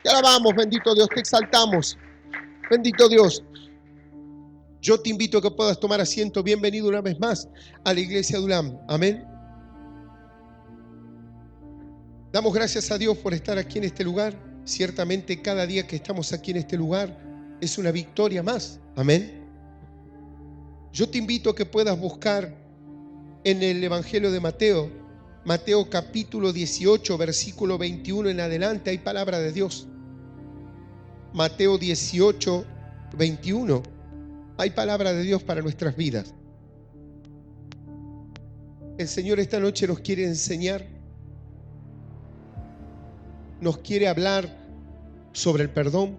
Te alabamos, bendito Dios, te exaltamos. Bendito Dios. Yo te invito a que puedas tomar asiento. Bienvenido una vez más a la iglesia de Ulam. Amén. Damos gracias a Dios por estar aquí en este lugar. Ciertamente cada día que estamos aquí en este lugar es una victoria más. Amén. Yo te invito a que puedas buscar en el Evangelio de Mateo, Mateo capítulo 18, versículo 21 en adelante, hay palabra de Dios. Mateo 18, 21. Hay palabra de Dios para nuestras vidas. El Señor esta noche nos quiere enseñar, nos quiere hablar sobre el perdón.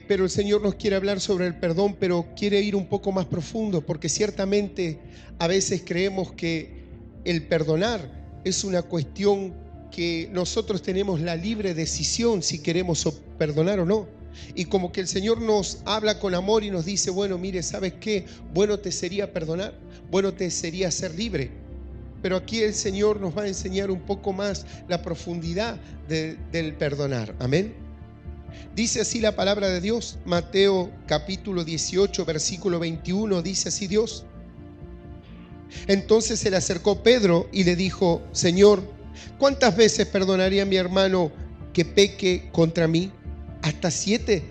Pero el Señor nos quiere hablar sobre el perdón, pero quiere ir un poco más profundo, porque ciertamente a veces creemos que el perdonar es una cuestión que nosotros tenemos la libre decisión si queremos perdonar o no. Y como que el Señor nos habla con amor y nos dice, bueno, mire, ¿sabes qué? Bueno te sería perdonar, bueno te sería ser libre. Pero aquí el Señor nos va a enseñar un poco más la profundidad del perdonar. Amén. Dice así la palabra de Dios, Mateo capítulo 18, versículo 21, dice así Dios. Entonces se le acercó Pedro y le dijo, Señor, ¿cuántas veces perdonaría a mi hermano que peque contra mí? ¿Hasta 7?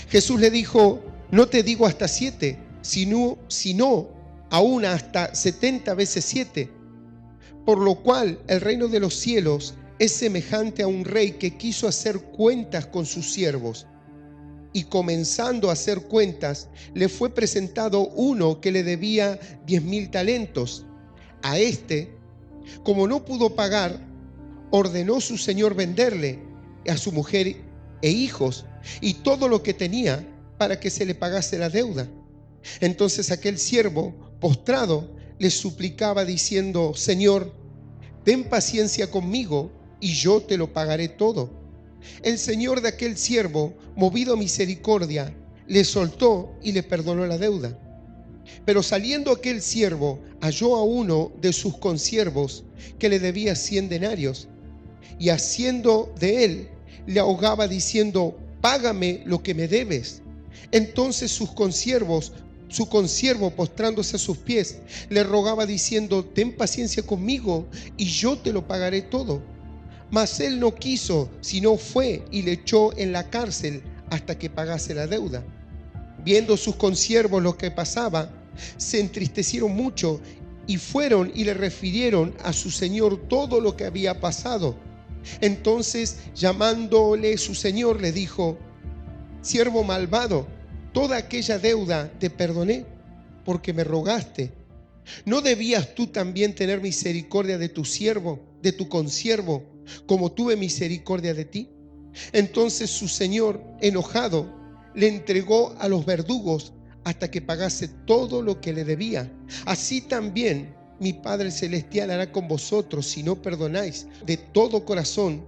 Jesús le dijo, no te digo hasta 7, sino aún hasta 70 veces 7. Por lo cual el reino de los cielos es semejante a un rey que quiso hacer cuentas con sus siervos. Y comenzando a hacer cuentas, le fue presentado uno que le debía 10,000 talentos. A este, como no pudo pagar, ordenó su señor venderle a su mujer e hijos y todo lo que tenía para que se le pagase la deuda. Entonces aquel siervo, postrado, le suplicaba diciendo, Señor, ten paciencia conmigo y yo te lo pagaré todo. El señor de aquel siervo, movido a misericordia, le soltó y le perdonó la deuda. Pero saliendo aquel siervo, halló a uno de sus consiervos que le debía 100 denarios, y haciendo de él, le ahogaba diciendo, págame lo que me debes. Entonces su consiervo, postrándose a sus pies, le rogaba diciendo, ten paciencia conmigo y yo te lo pagaré todo. Mas él no quiso, sino fue y le echó en la cárcel hasta que pagase la deuda. Viendo sus consiervos lo que pasaba, se entristecieron mucho y fueron y le refirieron a su señor todo lo que había pasado. Entonces, llamándole su señor, le dijo, siervo malvado, toda aquella deuda te perdoné porque me rogaste. ¿No debías tú también tener misericordia de tu siervo, de tu consiervo, como tuve misericordia de ti? Entonces su señor, enojado, le entregó a los verdugos hasta que pagase todo lo que le debía. Así también mi Padre Celestial hará con vosotros si no perdonáis de todo corazón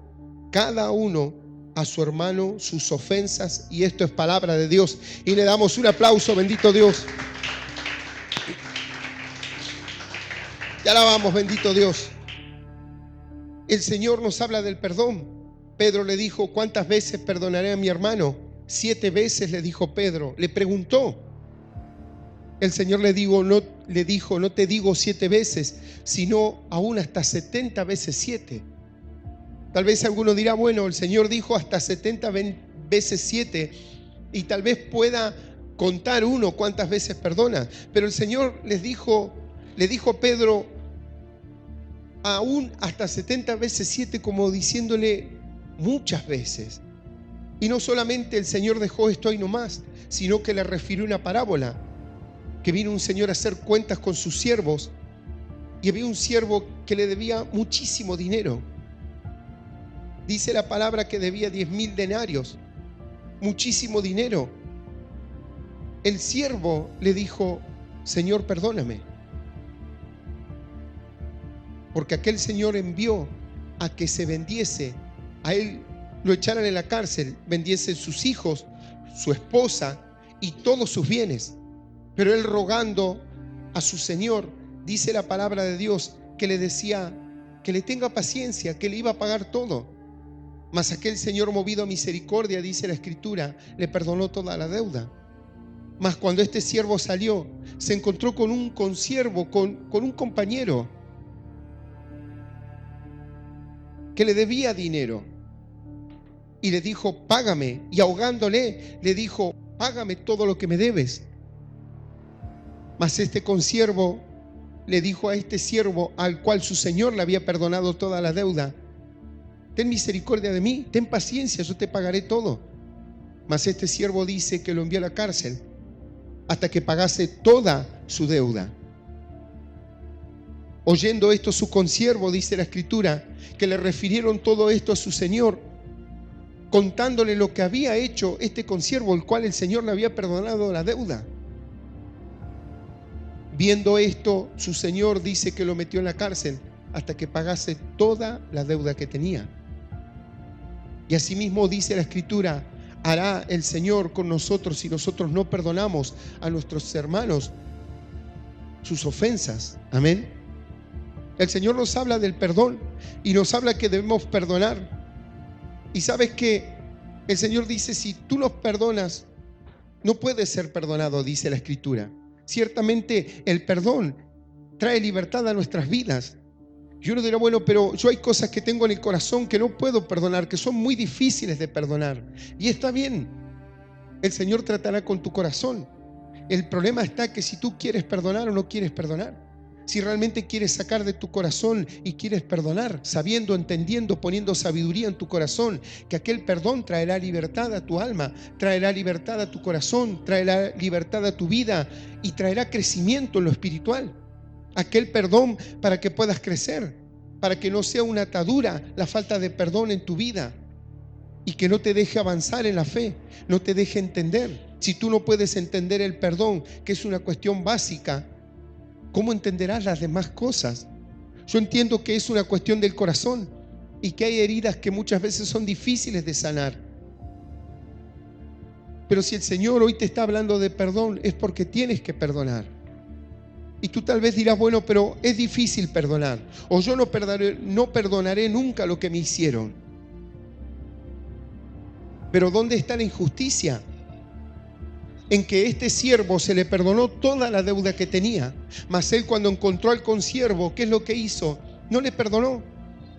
cada uno a su hermano sus ofensas. Y esto es palabra de Dios. Y le damos un aplauso, bendito Dios. Te alabamos, bendito Dios. El Señor nos habla del perdón. Pedro le dijo, ¿cuántas veces perdonaré a mi hermano? 7 veces, le dijo Pedro. Le preguntó. El Señor le dijo, no te digo 7 veces, sino aún hasta 70 veces 7. Tal vez alguno dirá, bueno, el Señor dijo hasta 70 veces 7 y tal vez pueda contar uno cuántas veces perdona. Pero el Señor le dijo a Pedro, aún hasta 70 veces 7, como diciéndole muchas veces. Y no solamente el Señor dejó esto ahí nomás, sino que le refirió una parábola, que vino un señor a hacer cuentas con sus siervos y había un siervo que le debía muchísimo dinero. Dice la palabra que debía 10,000 denarios, muchísimo dinero. El siervo le dijo, Señor, perdóname. Porque aquel señor envió a que se vendiese, a él lo echaran en la cárcel, vendiese sus hijos, su esposa y todos sus bienes. Pero él, rogando a su señor, dice la palabra de Dios, que le decía, que le tenga paciencia, que le iba a pagar todo. Mas aquel señor, movido a misericordia, dice la Escritura, le perdonó toda la deuda. Mas cuando este siervo salió, se encontró con un consiervo, con un compañero que le debía dinero. Y le dijo, págame. Y ahogándole, le dijo, págame todo lo que me debes. Mas este consiervo le dijo a este siervo, al cual su señor le había perdonado toda la deuda, ten misericordia de mí, ten paciencia, yo te pagaré todo. Mas este siervo dice que lo envió a la cárcel hasta que pagase toda su deuda. Oyendo esto su consiervo, dice la Escritura, que le refirieron todo esto a su señor, contándole lo que había hecho este consiervo, el cual el Señor le había perdonado la deuda. Viendo esto, su señor dice que lo metió en la cárcel hasta que pagase toda la deuda que tenía. Y asimismo dice la Escritura, hará el Señor con nosotros si nosotros no perdonamos a nuestros hermanos sus ofensas. Amén. El Señor nos habla del perdón y nos habla que debemos perdonar. Y sabes que el Señor dice, si tú los perdonas, no puedes ser perdonado, dice la Escritura. Ciertamente el perdón trae libertad a nuestras vidas. Y uno dirá, bueno, pero yo hay cosas que tengo en el corazón que no puedo perdonar, que son muy difíciles de perdonar. Y está bien, el Señor tratará con tu corazón. El problema está que si tú quieres perdonar o no quieres perdonar. Si realmente quieres sacar de tu corazón y quieres perdonar, sabiendo, entendiendo, poniendo sabiduría en tu corazón, que aquel perdón traerá libertad a tu alma, traerá libertad a tu corazón, traerá libertad a tu vida y traerá crecimiento en lo espiritual. Aquel perdón para que puedas crecer, para que no sea una atadura la falta de perdón en tu vida y que no te deje avanzar en la fe, no te deje entender. Si tú no puedes entender el perdón, que es una cuestión básica, ¿cómo entenderás las demás cosas? Yo entiendo que es una cuestión del corazón y que hay heridas que muchas veces son difíciles de sanar. Pero si el Señor hoy te está hablando de perdón, es porque tienes que perdonar. Y tú tal vez dirás, bueno, pero es difícil perdonar, o yo no perdonaré nunca lo que me hicieron. Pero ¿dónde está la injusticia? En que este siervo se le perdonó toda la deuda que tenía, mas él, cuando encontró al consiervo, ¿qué es lo que hizo? No le perdonó,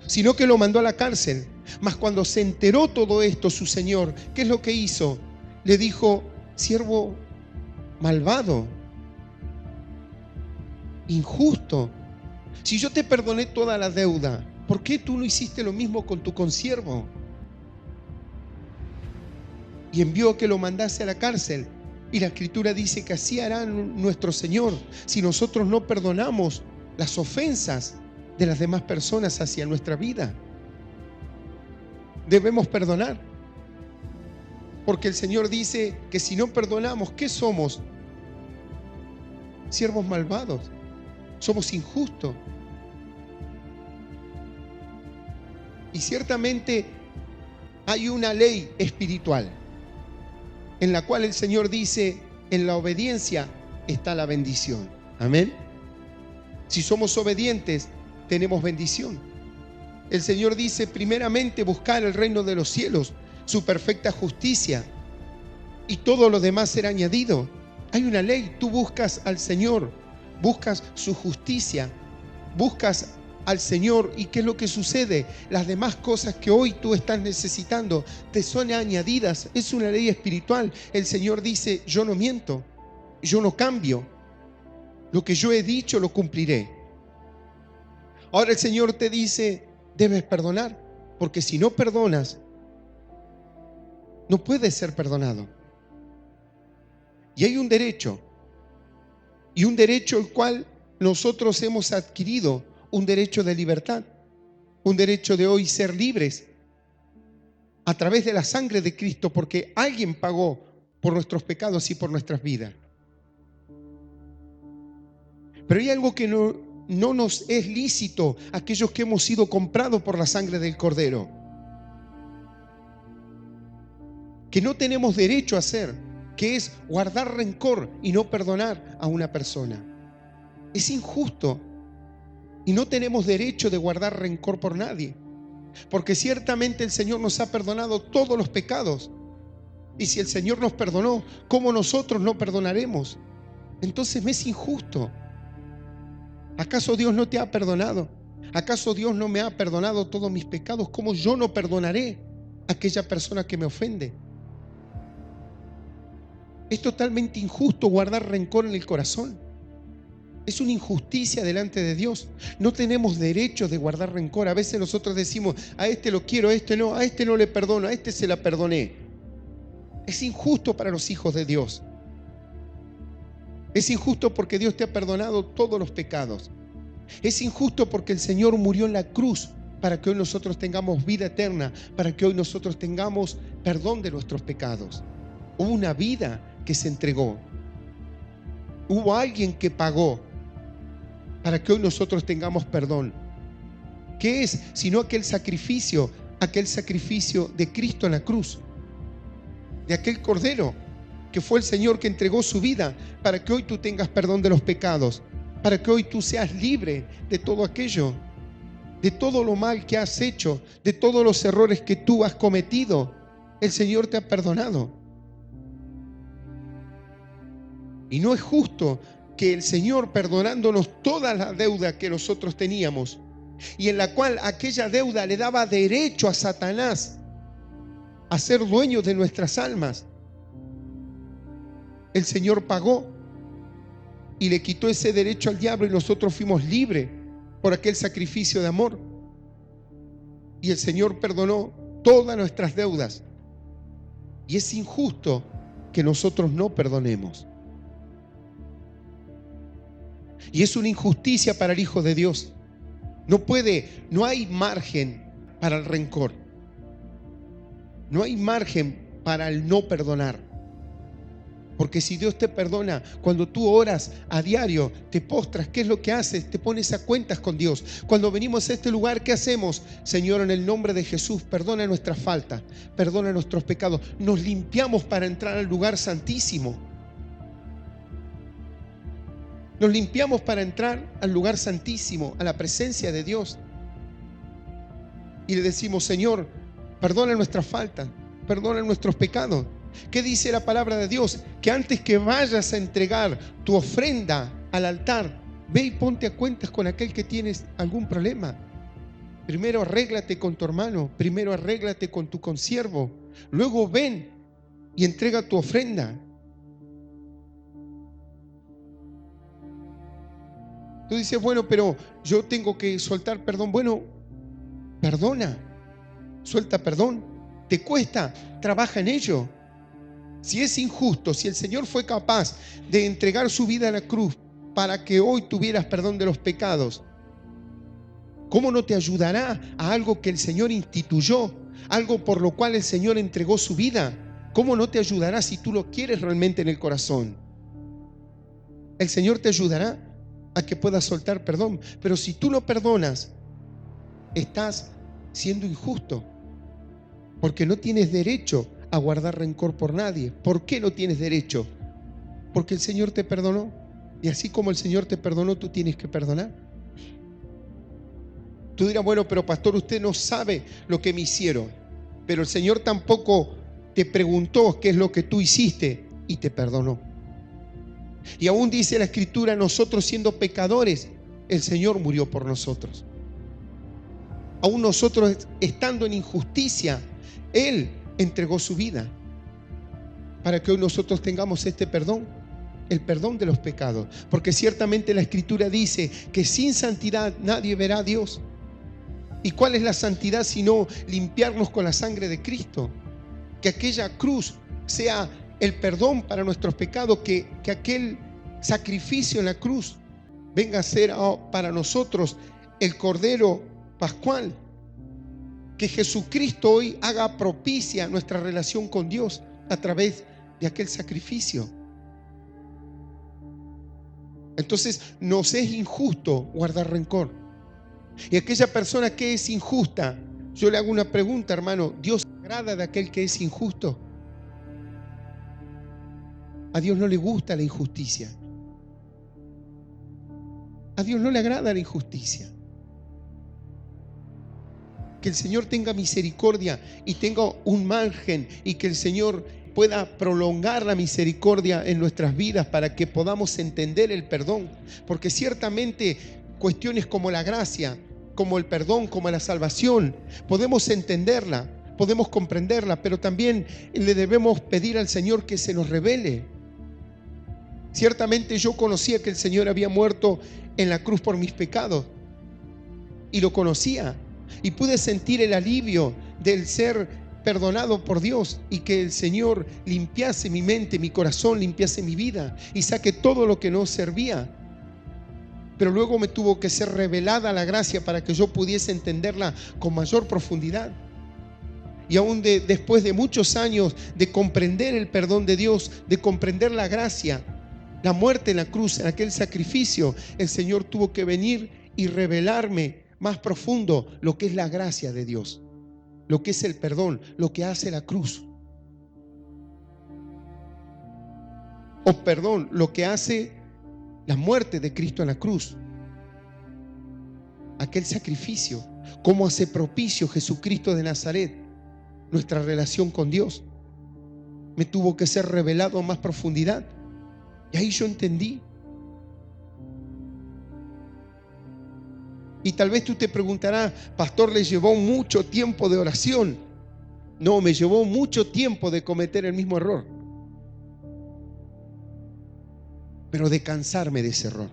sino que lo mandó a la cárcel. Mas cuando se enteró todo esto su señor, ¿qué es lo que hizo? Le dijo, siervo malvado, injusto, si yo te perdoné toda la deuda, ¿por qué tú no hiciste lo mismo con tu consiervo? Y envió a que lo mandase a la cárcel. Y la Escritura dice que así hará nuestro Señor si nosotros no perdonamos las ofensas de las demás personas hacia nuestra vida. Debemos perdonar, porque el Señor dice que si no perdonamos, ¿qué somos? Siervos malvados. Somos injustos. Y ciertamente hay una ley espiritual en la cual el Señor dice, en la obediencia está la bendición. Amén. Si somos obedientes, tenemos bendición. El Señor dice, primeramente buscar el reino de los cielos, su perfecta justicia, y todo lo demás será añadido. Hay una ley, tú buscas al Señor, buscas su justicia, buscas al Señor, y ¿qué es lo que sucede? Las demás cosas que hoy tú estás necesitando te son añadidas. Es una ley espiritual. El Señor dice, yo no miento, yo no cambio, lo que yo he dicho lo cumpliré. Ahora el Señor te dice, debes perdonar, porque si no perdonas, no puedes ser perdonado. Y hay un derecho, y un derecho el cual nosotros hemos adquirido, un derecho de libertad, un derecho de hoy ser libres a través de la sangre de Cristo, porque alguien pagó por nuestros pecados y por nuestras vidas. Pero hay algo que no nos es lícito a aquellos que hemos sido comprados por la sangre del Cordero, que no tenemos derecho a hacer, que es guardar rencor y no perdonar a una persona. Es injusto. Y no tenemos derecho de guardar rencor por nadie, porque ciertamente el Señor nos ha perdonado todos los pecados. Y si el Señor nos perdonó, ¿cómo nosotros no perdonaremos? Entonces me es injusto. ¿Acaso Dios no te ha perdonado? ¿Acaso Dios no me ha perdonado todos mis pecados? ¿Cómo yo no perdonaré a aquella persona que me ofende? Es totalmente injusto guardar rencor en el corazón. Es una injusticia delante de Dios. No tenemos derecho de guardar rencor. A veces nosotros decimos, a este lo quiero, a este no le perdono, a este se la perdoné. Es injusto para los hijos de Dios. Es injusto porque Dios te ha perdonado todos los pecados. Es injusto porque el Señor murió en la cruz para que hoy nosotros tengamos vida eterna, para que hoy nosotros tengamos perdón de nuestros pecados. Hubo una vida que se entregó. Hubo alguien que pagó para que hoy nosotros tengamos perdón. ¿Qué es? Sino aquel sacrificio de Cristo en la cruz, de aquel Cordero que fue el Señor que entregó su vida para que hoy tú tengas perdón de los pecados, para que hoy tú seas libre de todo aquello, de todo lo mal que has hecho, de todos los errores que tú has cometido. El Señor te ha perdonado. Y no es justo que el Señor, perdonándonos toda la deuda que nosotros teníamos, y en la cual aquella deuda le daba derecho a Satanás a ser dueño de nuestras almas, el Señor pagó y le quitó ese derecho al diablo y nosotros fuimos libres por aquel sacrificio de amor. Y el Señor perdonó todas nuestras deudas. Y es injusto que nosotros no perdonemos. Y es una injusticia para el Hijo de Dios. No hay margen para el rencor. No hay margen para el no perdonar. Porque si Dios te perdona, cuando tú oras a diario, te postras, ¿qué es lo que haces? Te pones a cuentas con Dios. Cuando venimos a este lugar, ¿qué hacemos? Señor, en el nombre de Jesús, perdona nuestras faltas, perdona nuestros pecados. Nos limpiamos para entrar al lugar santísimo. Nos limpiamos para entrar al lugar santísimo, a la presencia de Dios. Y le decimos, Señor, perdona nuestras faltas, perdona nuestros pecados. ¿Qué dice la palabra de Dios? Que antes que vayas a entregar tu ofrenda al altar, ve y ponte a cuentas con aquel que tienes algún problema. Primero arréglate con tu hermano, primero arréglate con tu consiervo, luego ven y entrega tu ofrenda. Tú dices, bueno, pero yo tengo que soltar perdón. Bueno, perdona, suelta perdón. ¿Te cuesta? Trabaja en ello. Si es injusto, si el Señor fue capaz de entregar su vida a la cruz para que hoy tuvieras perdón de los pecados, ¿cómo no te ayudará a algo que el Señor instituyó? Algo por lo cual el Señor entregó su vida. ¿Cómo no te ayudará si tú lo quieres realmente en el corazón? El Señor te ayudará a que puedas soltar perdón. Pero si tú no perdonas, estás siendo injusto, porque no tienes derecho a guardar rencor por nadie. ¿Por qué no tienes derecho? Porque el Señor te perdonó. Y así como el Señor te perdonó, tú tienes que perdonar. Tú dirás, bueno, pero pastor, usted no sabe lo que me hicieron. Pero el Señor tampoco te preguntó qué es lo que tú hiciste y te perdonó. Y aún dice la Escritura, nosotros siendo pecadores, el Señor murió por nosotros. Aún nosotros estando en injusticia, Él entregó su vida para que hoy nosotros tengamos este perdón, el perdón de los pecados. Porque ciertamente la Escritura dice que sin santidad nadie verá a Dios. ¿Y cuál es la santidad sino limpiarnos con la sangre de Cristo? Que aquella cruz sea el perdón para nuestros pecados, que aquel sacrificio en la cruz venga a ser para nosotros el Cordero Pascual. Que Jesucristo hoy haga propicia nuestra relación con Dios a través de aquel sacrificio. Entonces nos es injusto guardar rencor. Y aquella persona que es injusta, yo le hago una pregunta, hermano, ¿Dios se agrada de aquel que es injusto? A Dios no le gusta la injusticia. A Dios no le agrada la injusticia. Que el Señor tenga misericordia y tenga un margen, y que el Señor pueda prolongar la misericordia en nuestras vidas para que podamos entender el perdón. Porque ciertamente cuestiones como la gracia, como el perdón, como la salvación, podemos entenderla, podemos comprenderla, pero también le debemos pedir al Señor que se nos revele. Ciertamente yo conocía que el Señor había muerto en la cruz por mis pecados, y lo conocía, y pude sentir el alivio del ser perdonado por Dios, y que el Señor limpiase mi mente, mi corazón, limpiase mi vida y saque todo lo que no servía. Pero luego me tuvo que ser revelada la gracia para que yo pudiese entenderla con mayor profundidad. Y aún después de muchos años de comprender el perdón de Dios, de comprender la gracia, la muerte en la cruz, en aquel sacrificio, el Señor tuvo que venir y revelarme más profundo lo que es la gracia de Dios, lo que es el perdón, lo que hace la cruz. O perdón, lo que hace la muerte de Cristo en la cruz. Aquel sacrificio, cómo hace propicio Jesucristo de Nazaret nuestra relación con Dios. Me tuvo que ser revelado en más profundidad. Y ahí yo entendí. Y tal vez tú te preguntarás, pastor, ¿le llevó mucho tiempo de oración? No, me llevó mucho tiempo de cometer el mismo error, pero de cansarme de ese error.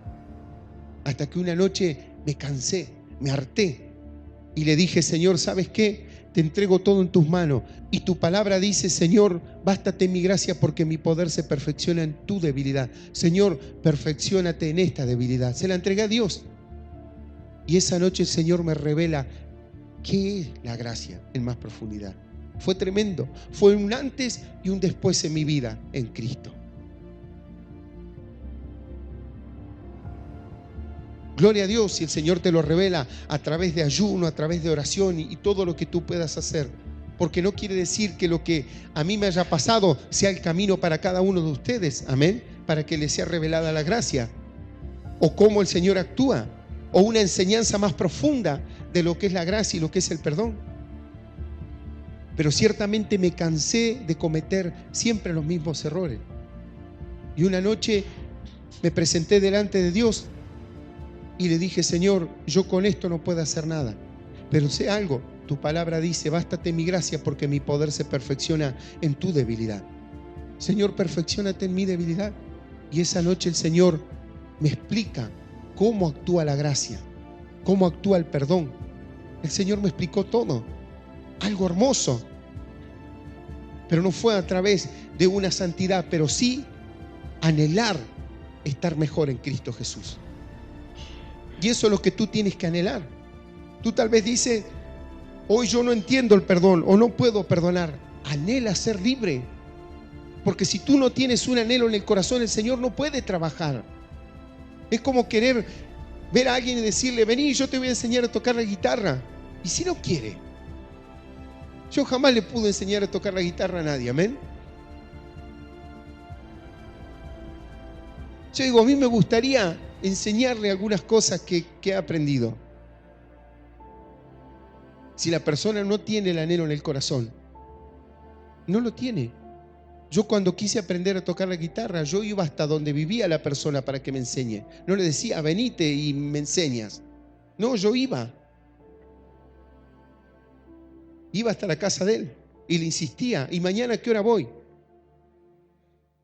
Hasta que una noche me cansé, me harté y le dije, Señor, ¿sabes qué? Te entrego todo en tus manos. Y tu palabra dice, Señor, bástate mi gracia porque mi poder se perfecciona en tu debilidad. Señor, perfecciónate en esta debilidad. Se la entregué a Dios. Y esa noche el Señor me revela qué es la gracia en más profundidad. Fue tremendo. Fue un antes y un después en mi vida en Cristo. Gloria a Dios si el Señor te lo revela a través de ayuno, a través de oración y todo lo que tú puedas hacer. Porque no quiere decir que lo que a mí me haya pasado sea el camino para cada uno de ustedes. Amén. Para que les sea revelada la gracia. O cómo el Señor actúa. O una enseñanza más profunda de lo que es la gracia y lo que es el perdón. Pero ciertamente me cansé de cometer siempre los mismos errores. Y una noche me presenté delante de Dios y le dije, Señor, yo con esto no puedo hacer nada, pero sé algo, tu palabra dice, bástate mi gracia porque mi poder se perfecciona en tu debilidad. Señor, perfecciónate en mi debilidad. Y esa noche el Señor me explica cómo actúa la gracia, cómo actúa el perdón. El Señor me explicó todo, algo hermoso, pero no fue a través de una santidad, pero sí anhelar estar mejor en Cristo Jesús. Y eso es lo que tú tienes que anhelar. Tú tal vez dices, hoy yo no entiendo el perdón o no puedo perdonar. Anhela ser libre. Porque si tú no tienes un anhelo en el corazón, el Señor no puede trabajar. Es como querer ver a alguien y decirle, vení, yo te voy a enseñar a tocar la guitarra. ¿Y si no quiere? Yo jamás le pude enseñar a tocar la guitarra a nadie, amén. Yo digo, a mí me gustaría enseñarle algunas cosas que he aprendido. Si la persona no tiene el anhelo en el corazón, no lo tiene. Yo cuando quise aprender a tocar la guitarra, yo iba hasta donde vivía la persona para que me enseñe. No le decía, venite y me enseñas. No, yo iba. Iba hasta la casa de él y le insistía, ¿y mañana a qué hora voy?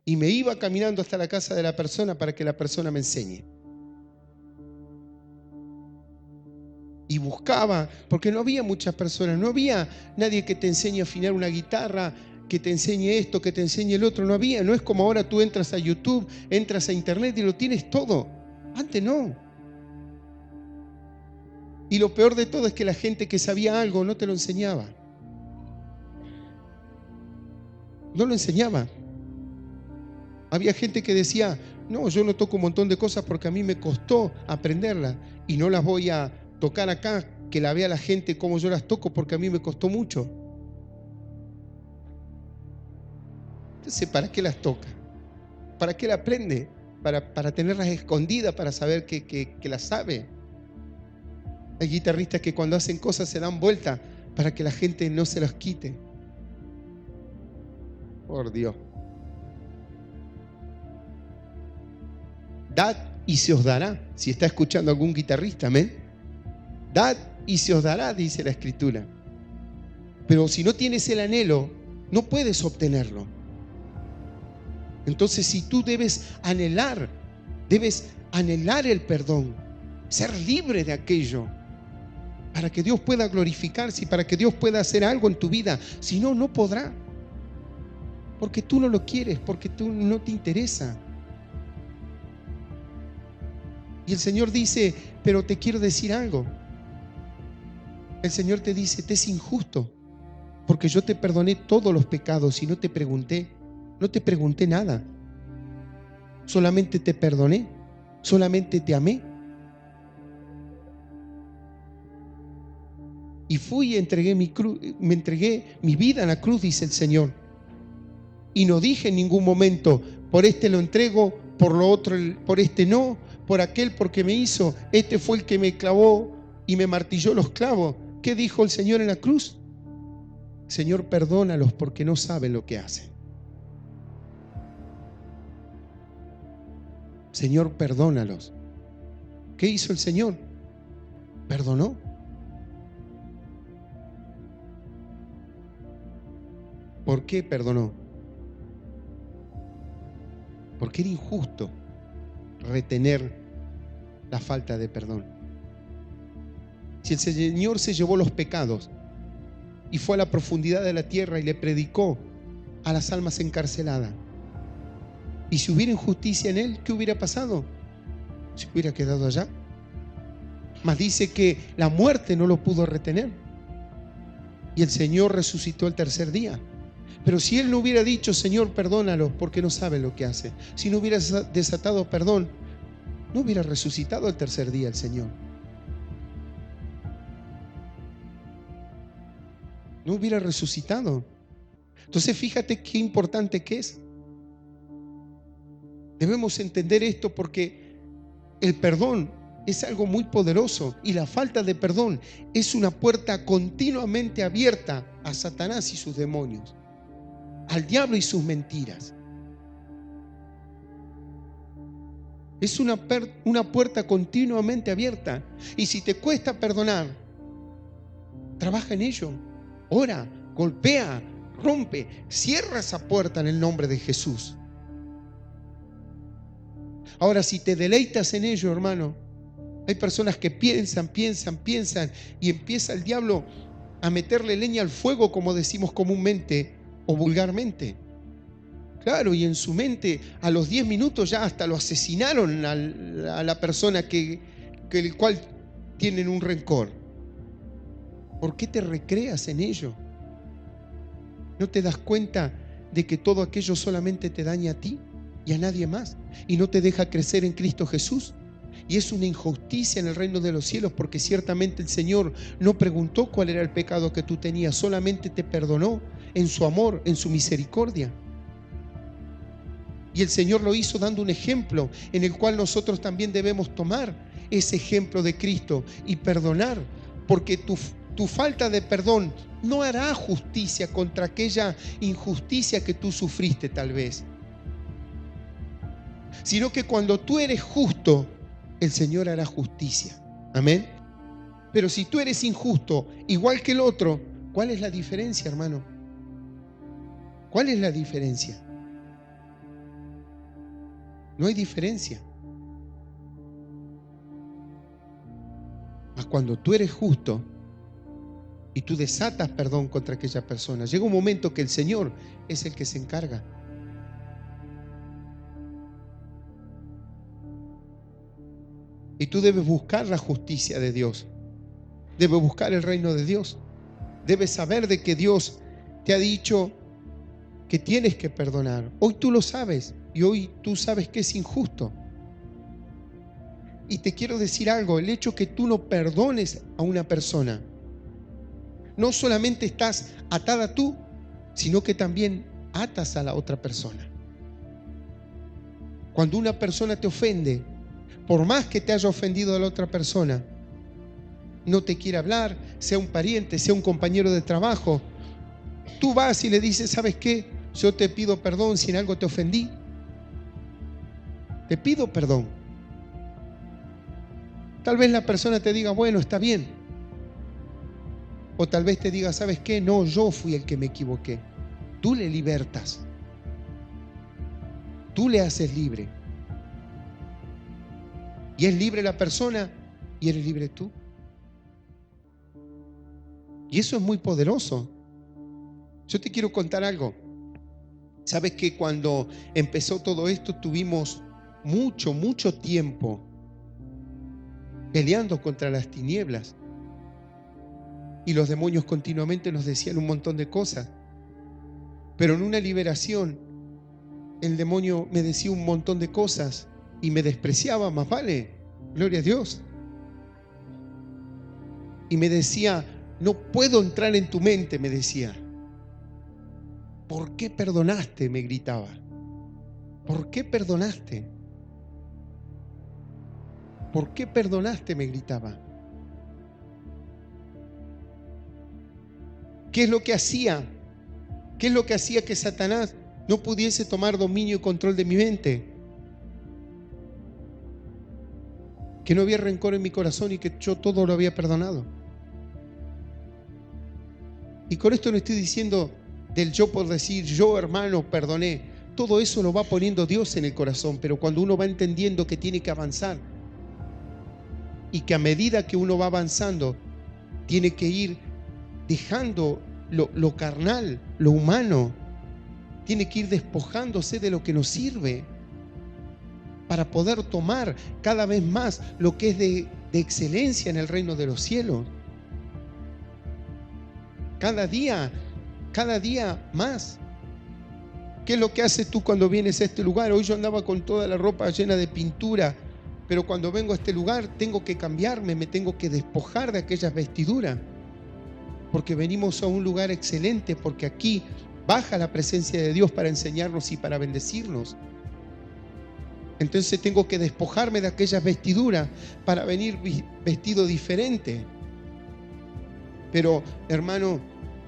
Y me iba caminando hasta la casa de la persona para que la persona me enseñe. Y buscaba, porque no había muchas personas, no había nadie que te enseñe a afinar una guitarra, que te enseñe esto, que te enseñe el otro, no había. No es como ahora tú entras a YouTube, entras a internet y lo tienes todo. Antes no. Y lo peor de todo es que la gente que sabía algo no te lo enseñaba. No lo enseñaba. Había gente que decía, no, yo no toco un montón de cosas porque a mí me costó aprenderlas y no las voy a tocar acá, que la vea la gente como yo las toco porque a mí me costó mucho. Entonces, ¿para qué las toca? ¿Para qué la aprende? Para tenerlas escondidas, para saber que las sabe. Hay guitarristas que cuando hacen cosas se dan vuelta para que la gente no se los quite. Por Dios. Dad y se os dará. Si está escuchando algún guitarrista, amén. Dad y se os dará, dice la Escritura. Pero si no tienes el anhelo, no puedes obtenerlo. Entonces, si tú debes anhelar el perdón, ser libre de aquello, para que Dios pueda glorificarse y para que Dios pueda hacer algo en tu vida. Si no, no podrá. Porque tú no lo quieres, porque tú no te interesa. Y el Señor dice, pero te quiero decir algo. El Señor te dice, te es injusto, porque yo te perdoné todos los pecados y no te pregunté nada. Solamente te perdoné, solamente te amé. Y fui y me entregué mi vida en la cruz, dice el Señor. Y no dije en ningún momento, por este lo entrego, por lo otro, por este no, por aquel porque me hizo, este fue el que me clavó y me martilló los clavos. ¿Qué dijo el Señor en la cruz? Señor, perdónalos porque no saben lo que hacen. Señor, perdónalos. ¿Qué hizo el Señor? Perdonó. ¿Por qué perdonó? Porque era injusto retener la falta de perdón. Si el Señor se llevó los pecados y fue a la profundidad de la tierra y le predicó a las almas encarceladas, y si hubiera injusticia en Él, ¿qué hubiera pasado? Se hubiera quedado allá. Mas dice que la muerte no lo pudo retener y el Señor resucitó el tercer día. Pero si Él no hubiera dicho, Señor, perdónalos porque no saben lo que hace, si no hubiera desatado perdón, no hubiera resucitado el tercer día el Señor. No hubiera resucitado. Entonces fíjate qué importante que es. Debemos entender esto porque el perdón es algo muy poderoso y la falta de perdón es una puerta continuamente abierta a Satanás y sus demonios, al diablo y sus mentiras. Es una puerta continuamente abierta. Y si te cuesta perdonar, trabaja en ello. Ora, golpea, rompe, cierra esa puerta en el nombre de Jesús. Ahora, si te deleitas en ello, hermano, hay personas que piensan y empieza el diablo a meterle leña al fuego, como decimos comúnmente o vulgarmente. Claro, y en su mente a los 10 minutos ya hasta lo asesinaron a la persona el cual tienen un rencor. ¿Por qué te recreas en ello? ¿No te das cuenta de que todo aquello solamente te daña a ti y a nadie más y no te deja crecer en Cristo Jesús? Y es una injusticia en el reino de los cielos, porque ciertamente el Señor no preguntó cuál era el pecado que tú tenías, solamente te perdonó en su amor, en su misericordia. Y el Señor lo hizo dando un ejemplo en el cual nosotros también debemos tomar ese ejemplo de Cristo y perdonar, porque tu falta de perdón no hará justicia contra aquella injusticia que tú sufriste tal vez, sino que cuando tú eres justo, el Señor hará justicia. Amén. Pero si tú eres injusto, igual que el otro, ¿cuál es la diferencia, hermano? ¿Cuál es la diferencia? No hay diferencia. Mas cuando tú eres justo y tú desatas perdón contra aquella persona, llega un momento que el Señor es el que se encarga. Y tú debes buscar la justicia de Dios. Debes buscar el reino de Dios. Debes saber de que Dios te ha dicho que tienes que perdonar. Hoy tú lo sabes y hoy tú sabes que es injusto. Y te quiero decir algo, el hecho que tú no perdones a una persona, no solamente estás atada tú, sino que también atas a la otra persona. Cuando una persona te ofende, por más que te haya ofendido a la otra persona, no te quiere hablar, sea un pariente, sea un compañero de trabajo, tú vas y le dices, ¿sabes qué? Yo te pido perdón si en algo te ofendí. Te pido perdón. Tal vez la persona te diga, bueno, está bien. O tal vez te diga, ¿sabes qué? No, yo fui el que me equivoqué. Tú le libertas. Tú le haces libre. Y es libre la persona y eres libre tú. Y eso es muy poderoso. Yo te quiero contar algo. Sabes que cuando empezó todo esto tuvimos mucho tiempo peleando contra las tinieblas. Y los demonios continuamente nos decían un montón de cosas. Pero en una liberación, el demonio me decía un montón de cosas y me despreciaba, más vale, gloria a Dios. Y me decía, no puedo entrar en tu mente, me decía. ¿Por qué perdonaste? Me gritaba. ¿Por qué perdonaste? ¿Por qué perdonaste? Me gritaba. ¿Qué es lo que hacía? ¿Qué es lo que hacía que Satanás no pudiese tomar dominio y control de mi mente? Que no había rencor en mi corazón y que yo todo lo había perdonado. Y con esto no estoy diciendo del yo por decir, yo hermano perdoné. Todo eso lo va poniendo Dios en el corazón, pero cuando uno va entendiendo que tiene que avanzar y que a medida que uno va avanzando tiene que ir dejando lo carnal, lo humano, tiene que ir despojándose de lo que nos sirve para poder tomar cada vez más lo que es de excelencia en el reino de los cielos. Cada día más. ¿Qué es lo que haces tú cuando vienes a este lugar? Hoy yo andaba con toda la ropa llena de pintura, pero cuando vengo a este lugar tengo que cambiarme, me tengo que despojar de aquellas vestiduras, porque venimos a un lugar excelente, porque aquí baja la presencia de Dios para enseñarnos y para bendecirnos. Entonces tengo que despojarme de aquellas vestiduras para venir vestido diferente. Pero hermano,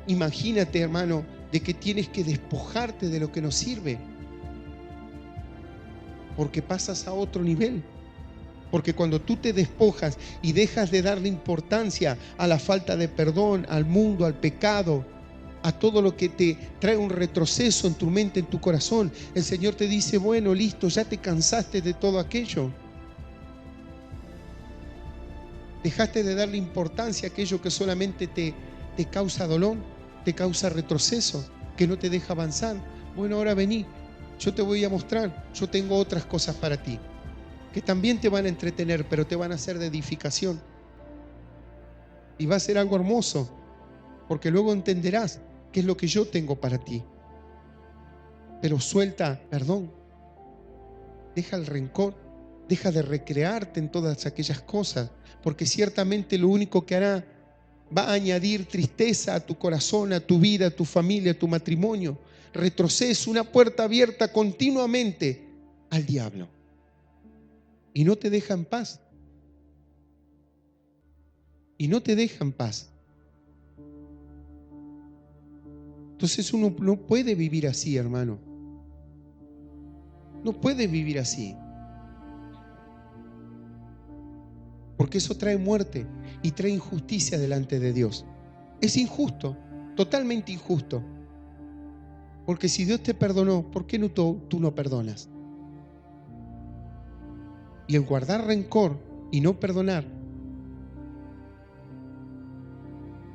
imagínate hermano, de que tienes que despojarte de lo que nos sirve, porque pasas a otro nivel. Porque cuando tú te despojas y dejas de darle importancia a la falta de perdón, al mundo, al pecado, a todo lo que te trae un retroceso en tu mente, en tu corazón, el Señor te dice, bueno, listo, ya te cansaste de todo aquello. Dejaste de darle importancia a aquello que solamente te causa dolor, te causa retroceso, que no te deja avanzar. Bueno, ahora vení, yo te voy a mostrar, yo tengo otras cosas para ti, que también te van a entretener, pero te van a hacer de edificación. Y va a ser algo hermoso, porque luego entenderás qué es lo que yo tengo para ti. Pero suelta perdón, deja el rencor, deja de recrearte en todas aquellas cosas, porque ciertamente lo único que hará va a añadir tristeza a tu corazón, a tu vida, a tu familia, a tu matrimonio. Retroceso, una puerta abierta continuamente al diablo. Y no te deja en paz. Y no te deja en paz. Entonces uno no puede vivir así, hermano. No puede vivir así. Porque eso trae muerte y trae injusticia delante de Dios. Es injusto, totalmente injusto. Porque si Dios te perdonó, ¿por qué no tú no perdonas? Y el guardar rencor y no perdonar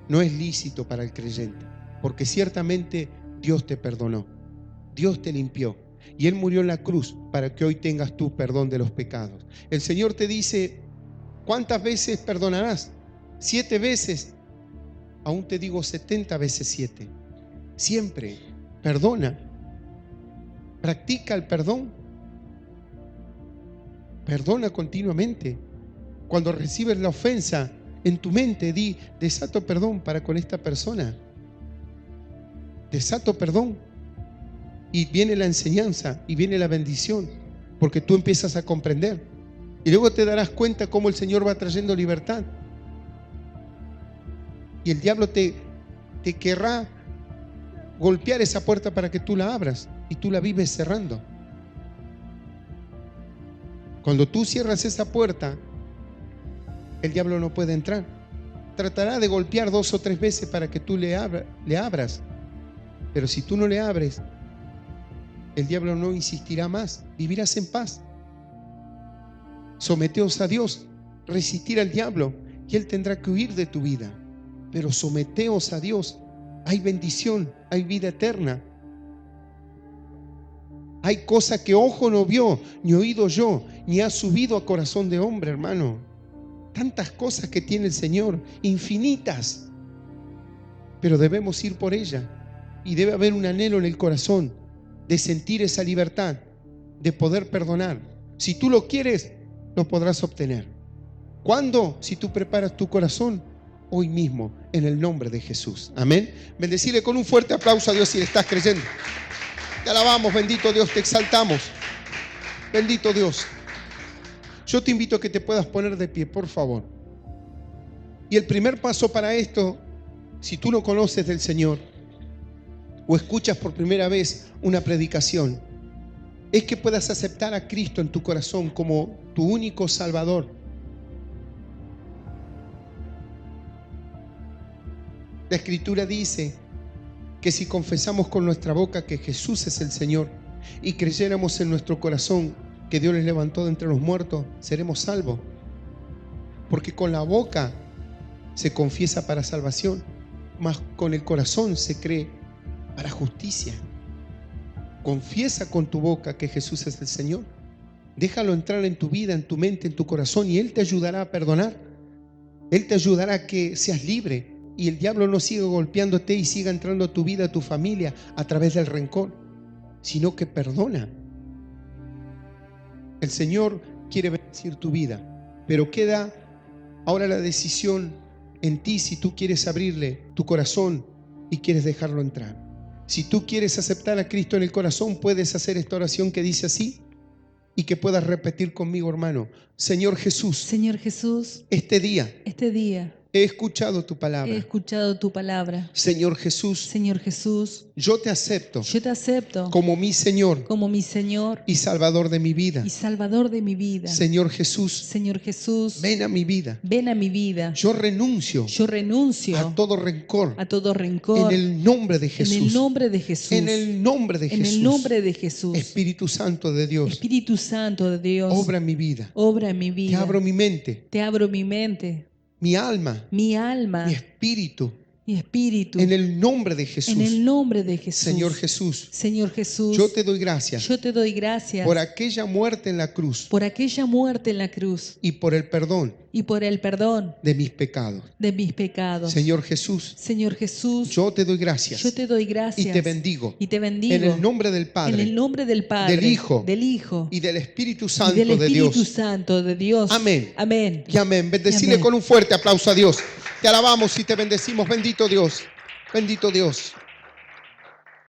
no es lícito para el creyente, porque ciertamente Dios te perdonó, Dios te limpió y Él murió en la cruz para que hoy tengas tú perdón de los pecados. El Señor te dice, ¿cuántas veces perdonarás? 7 veces. Aún te digo 70 veces 7. Siempre perdona. Practica el perdón. Perdona continuamente. Cuando recibes la ofensa en tu mente, di, desato perdón para con esta persona. Desato perdón. Y viene la enseñanza y viene la bendición, porque tú empiezas a comprender. Y luego te darás cuenta cómo el Señor va trayendo libertad. Y el diablo te querrá golpear esa puerta para que tú la abras y tú la vives cerrando. Cuando tú cierras esa puerta, el diablo no puede entrar. Tratará de golpear 2 o 3 veces para que tú le abras. Pero si tú no le abres, el diablo no insistirá más. Vivirás en paz. Someteos a Dios, resistir al diablo y él tendrá que huir de tu vida. Pero someteos a Dios. Hay bendición, hay vida eterna. Hay cosas que ojo no vio, ni oído yo, ni ha subido a corazón de hombre, hermano. Tantas cosas que tiene el Señor, infinitas. Pero debemos ir por ella. Y debe haber un anhelo en el corazón de sentir esa libertad, de poder perdonar. Si tú lo quieres, lo podrás obtener. ¿Cuándo? Si tú preparas tu corazón, hoy mismo, en el nombre de Jesús. Amén. Bendecirle con un fuerte aplauso a Dios si le estás creyendo. Te alabamos, bendito Dios, te exaltamos. Bendito Dios. Yo te invito a que te puedas poner de pie, por favor. Y el primer paso para esto, si tú no conoces del Señor o escuchas por primera vez una predicación, es que puedas aceptar a Cristo en tu corazón como tu único Salvador. La Escritura dice que si confesamos con nuestra boca que Jesús es el Señor y creyéramos en nuestro corazón que Dios les levantó de entre los muertos, seremos salvos. Porque con la boca se confiesa para salvación, mas con el corazón se cree para justicia. Confiesa con tu boca que Jesús es el Señor. Déjalo entrar en tu vida, en tu mente, en tu corazón, y Él te ayudará a perdonar. Él te ayudará a que seas libre y el diablo no siga golpeándote y siga entrando a tu vida, a tu familia, a través del rencor, sino que perdona. El Señor quiere bendecir tu vida, pero queda ahora la decisión en ti si tú quieres abrirle tu corazón y quieres dejarlo entrar. Si tú quieres aceptar a Cristo en el corazón, puedes hacer esta oración que dice así y que puedas repetir conmigo, hermano. Señor Jesús, Señor Jesús, este día he escuchado tu palabra. he escuchado tu palabra. Señor Jesús, Señor Jesús, yo te acepto yo te acepto como mi Señor como mi Señor y Salvador de mi vida. y Salvador de mi vida. Señor Jesús, Señor Jesús, ven a mi vida. ven a mi vida. Yo renuncio Yo renuncio a todo rencor a todo rencor en el nombre de en Jesús. el nombre de Jesús. En el nombre de En Jesús. el nombre de Jesús. Espíritu Santo de Dios, Espíritu Santo de Dios, obra en mi vida. obra en mi Te vida. abro mi mente, Te abro mi mente, mi alma, mi alma, mi espíritu. mi espíritu. En el nombre de Jesús. En el nombre de Jesús. Señor Jesús, Señor Jesús, yo te doy gracias yo te doy gracias por aquella muerte en la cruz por aquella muerte en la cruz y por el perdón y por el perdón de mis pecados. de mis pecados. Señor Jesús, Señor Jesús, yo te doy gracias yo te doy gracias y te bendigo y te bendigo en el nombre del en Padre el nombre del Padre, del Hijo y y del Espíritu Santo del de Espíritu Dios. Santo de Dios. Amén. Amén. Y amén. Bendecile Amén. con un fuerte aplauso a Dios. Te alabamos y te bendecimos. Bendito Dios. Bendito Dios.